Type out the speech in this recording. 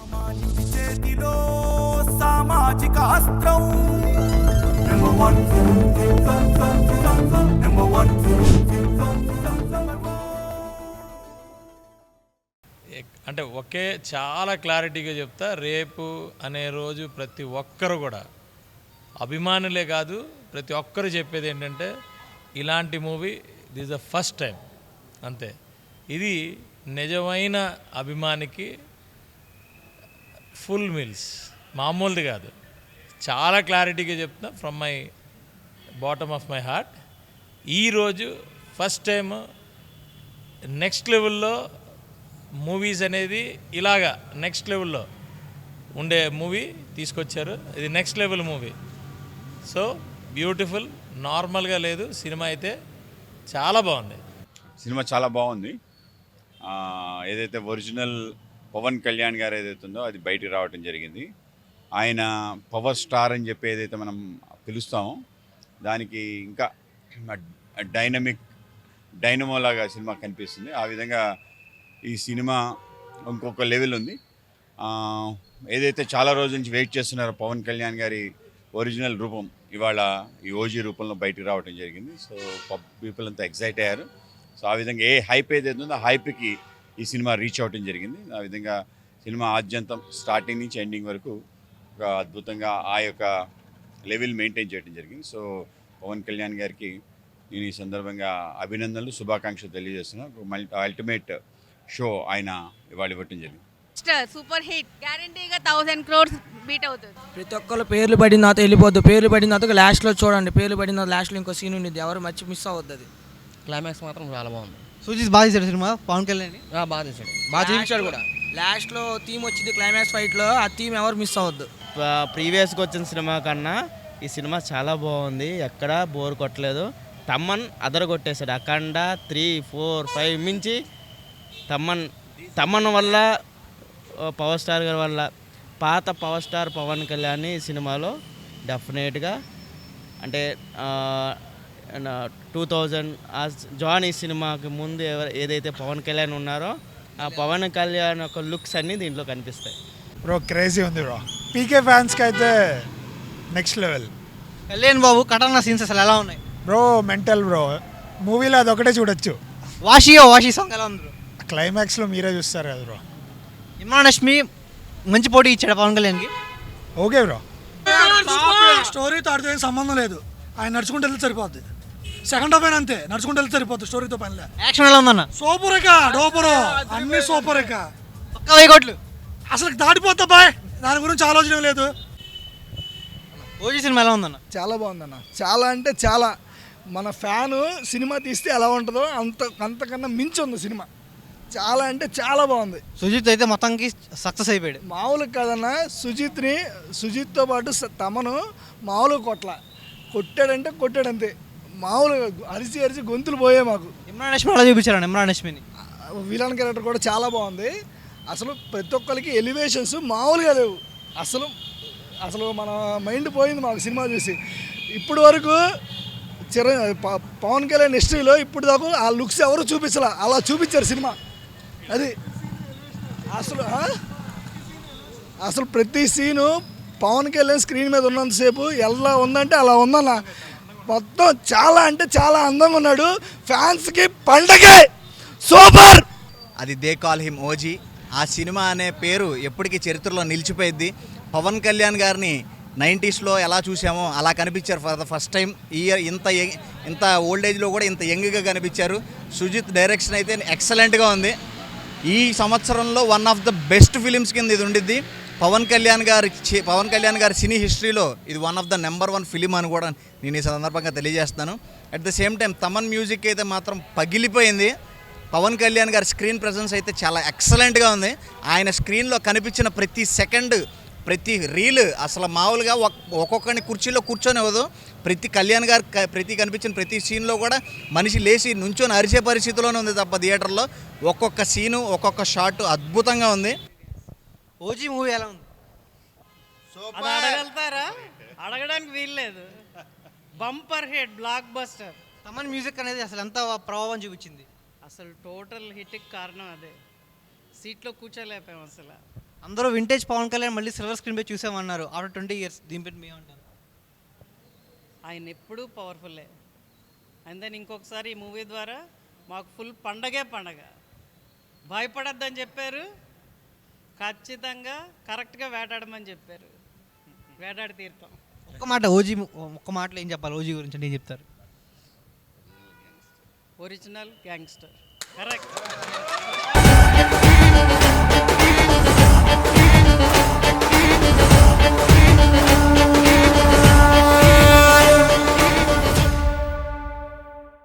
సామాన్యుడి చేతిలో సామాజిక అస్త్రం నెంబర్ వన్ నెంబర్ వన్. అంటే ఒకే చాలా క్లారిటీగా చెప్తా, రేపు అనే రోజు ప్రతి ఒక్కరు కూడా అభిమానులే కాదు ప్రతి ఒక్కరు చెప్పేది ఏంటంటే ఇలాంటి movie this the first time అంతే. ఇది నిజమైన అభిమానికి ఫుల్ మీల్స్, మామూలుది కాదు. చాలా క్లారిటీగా చెప్తున్నా from my bottom of my heart. ఈరోజు ఫస్ట్ టైం నెక్స్ట్ లెవెల్లో మూవీస్ అనేది ఇలాగా నెక్స్ట్ లెవెల్లో ఉండే మూవీ తీసుకొచ్చారు. ఇది next level movie. So beautiful, నార్మల్గా లేదు సినిమా, అయితే చాలా బాగుంది. సినిమా చాలా బాగుంది. ఏదైతే ఒరిజినల్ పవన్ కళ్యాణ్ గారు ఏదైతే ఉందో అది బయటికి రావడం జరిగింది. ఆయన పవర్ స్టార్ అని చెప్పి ఏదైతే మనం పిలుస్తామో దానికి ఇంకా డైనమోలాగా సినిమా కనిపిస్తుంది. ఆ విధంగా ఈ సినిమా ఇంకొక లెవెల్ ఉంది. ఏదైతే చాలా రోజుల నుంచి వెయిట్ చేస్తున్నారో పవన్ కళ్యాణ్ గారి ఒరిజినల్ రూపం ఇవాళ ఈ ఓజీ రూపంలో బయటికి రావడం జరిగింది. సో పీపుల్ అంతా ఎక్సైట్ అయ్యారు. సో ఆ విధంగా ఏ హైప్ ఏదైతే ఉందో ఆ హైప్కి ఈ సినిమా రీచ్ అవ్వడం జరిగింది. ఆ విధంగా సినిమా ఆద్యంతం స్టార్టింగ్ నుంచి ఎండింగ్ వరకు ఒక అద్భుతంగా ఆ యొక్క లెవెల్ మెయింటైన్ చేయడం జరిగింది. సో పవన్ కళ్యాణ్ గారికి నేను ఈ సందర్భంగా అభినందనలు, శుభాకాంక్షలు తెలియజేస్తున్నాను. అల్టిమేట్ షో ఆయన ఇవాళ ఇవ్వటం జరిగింది. సూపర్ హిట్, గ్యారంటీగా 1000 crores బీట్ అవుతుంది. ప్రతి ఒక్కరు పేర్లు పడిన తర్వాత వెళ్ళిపోద్దు. పేర్లు పడిన తర్వాత లాస్ట్లో చూడండి, పేర్లు పడిన తర్వాత లాస్ట్లో ఇంకో సీన్ ఉండేది, ఎవరు మిస్ అవ్వద్దు. అది క్లైమాక్స్ మాత్రం చాలా బాగుంది. సుజిత్ బాగా తీశాడు సినిమా, పవన్ కళ్యాణ్ బాగా తీశాడు, బాగా చూపించాడు కూడా. లాస్ట్లో థీమ్ వచ్చింది క్లైమాక్స్ ఫైట్లో, ఆ థీమ్ ఎవరు మిస్ అవ్వద్దు. ప్రీవియస్గా వచ్చిన సినిమా కన్నా ఈ సినిమా చాలా బాగుంది, ఎక్కడా బోర్ కొట్టలేదు. తమ్మన్ అదర కొట్టేశాడు. అఖండ 3, 4, 5 మించి తమ్మన్ వల్ల, పవర్ స్టార్ గారి వల్ల, పాత పవర్ స్టార్ పవన్ కళ్యాణ్ ఈ సినిమాలో డెఫినెట్గా అంటే 2000 జాన్ ఈ సినిమాకి ముందు ఏదైతే పవన్ కళ్యాణ్ ఉన్నారో ఆ పవన్ కళ్యాణ్ యొక్క లుక్స్ అన్నీ దీంట్లో కనిపిస్తాయి. బ్రో క్రేజీ ఉంది బ్రో. పీకే ఫ్యాన్స్కి అయితే next level. Kalyan Babu కటన scenes అసలు ఎలా ఉన్నాయి బ్రో? Mental bro. మూవీలో అది ఒకటే చూడొచ్చు. వాషీ సాంగ్ ఎలా ఉంది బ్రో? క్లైమాక్స్లో మీరే చూస్తారు కదా బ్రో. ఇమ్రాన్ హష్మి మంచి పోటీ ఇచ్చాడు పవన్ కళ్యాణ్కి. Okay bro. స్టోరీతో ఆడితో సంబంధం లేదు, ఆయన నడుచుకుంటూ వెళ్తే సరిపోద్ది. సెకండ్ హాఫ్ అయినా అంతే, నడుచుకుంటూ వెళ్తే సరిపోద్ది, స్టోరీతో పనిలే. యాక్షన్ ఎలా ఉందన్న? సూపర్ ఇక డోపరు అన్ని సూపర్ ఇక పక్క 1000 కోట్లు అసలు దాటిపోతా బాయ్, దాని గురించి ఆలోచన లేదు. ఓజీ సినిమా ఎలా ఉందన్న? చాలా బాగుందన్న, చాలా అంటే చాలా. మన ఫ్యాను సినిమా తీస్తే ఎలా ఉంటుందో అంతకన్నా మించి ఉంది సినిమా. చాలా అంటే చాలా బాగుంది. సుజిత్ అయితే మొత్తానికి సక్సెస్ అయిపోయాడు. మామూలుగా కాదన్న, సుజిత్తో పాటు తమను మామూలుగా కొట్టాడంటే కొట్టాడంతే. మామూలుగా అరిచి గొంతులు పోయే మాకు. ఇమ్రాన్ హష్మి ఎలా చూపించారు? ఇమ్రాన్ హష్మిని విలన్ క్యారెక్టర్ కూడా చాలా బాగుంది. అసలు ప్రతి ఒక్కరికి ఎలివేషన్స్ మామూలుగా లేవు. అసలు మన మైండ్ పోయింది మాకు సినిమా చూసి. ఇప్పటి వరకు పవన్ కళ్యాణ్ హిస్టరీలో ఇప్పుడు దాకా ఆ లుక్స్ ఎవరు చూపించాల, అలా చూపించారు సినిమా. అది అసలు ప్రతి సీను పవన్ కళ్యాణ్ స్క్రీన్ మీద ఉన్నంతసేపు ఎలా ఉందంటే అలా ఉందన్న. మొత్తం చాలా అంటే చాలా అందంగా ఉన్నాడు. ఫ్యాన్స్కి పండగే. సూపర్. అది దే కాల్ హిమ్ ఓజీ. ఆ సినిమా అనే పేరు ఎప్పటికీ చరిత్రలో నిలిచిపోయింది. పవన్ కళ్యాణ్ గారిని 90sలో ఎలా చూసామో అలా కనిపించారు ఫర్ ద ఫస్ట్ టైం. ఈ ఇయర్ ఇంత ఓల్డ్ ఏజ్లో కూడా ఇంత యంగ్గా కనిపించారు. సుజిత్ డైరెక్షన్ అయితే ఎక్సలెంట్గా ఉంది. ఈ సంవత్సరంలో one of the best films కింద ఇది ఉండిద్ది. పవన్ కళ్యాణ్ గారి సినీ హిస్టరీలో ఇది one of the number 1 film అని కూడా నేను ఈ సందర్భంగా తెలియజేస్తాను. At the same time Thaman music అయితే మాత్రం పగిలిపోయింది. పవన్ కళ్యాణ్ గారి స్క్రీన్ ప్రెజెన్స్ అయితే చాలా ఎక్సలెంట్గా ఉంది. ఆయన స్క్రీన్లో కనిపించిన ప్రతి సెకండ్, ప్రతి రీల్ అసలు మామూలుగా ఒక్కొక్కరిని కుర్చీలో కూర్చొనివ్వదు. ప్రతి కనిపించిన ప్రతి సీన్లో కూడా మనిషి లేచి నుంచొని అరిచే పరిస్థితిలోనే ఉంది తప్ప థియేటర్లో ఒక్కొక్క సీను, ఒక్కొక్క షాట్ అద్భుతంగా ఉంది. ఓజీ మూవీ ఎలా ఉంది? అడగలుగుతారా? అడగడానికి వీల్లేదు. Bumper hit, block buster. Thaman music అనేది అసలు ఎంత ప్రభావం చూపించింది? అసలు టోటల్ హిట్కి కారణం అదే. సీట్లో కూర్చోలేపాము అసలు. అందరూ వింటేజ్ పవన్ కళ్యాణ్ మళ్ళీ సిల్వర్ స్క్రీన్ పై చూసామన్నారు ఆఫ్టర్ 20 years. దీనిపై మేమంటారు ఆయన ఎప్పుడూ పవర్ఫుల్లే. అండ్ దెన్ ఇంకొకసారి ఈ మూవీ ద్వారా మాకు ఫుల్ పండగే పండగ. భయపడద్దని చెప్పారు, ఖచ్చితంగా కరెక్ట్గా వేటాడమని చెప్పారు. వేటాడి తీరుతాం. ఒక్క మాటలో ఏం చెప్పాలి ఓజీ గురించి అంటే ఏం చెప్తారు? Original gangster. కరెక్ట్.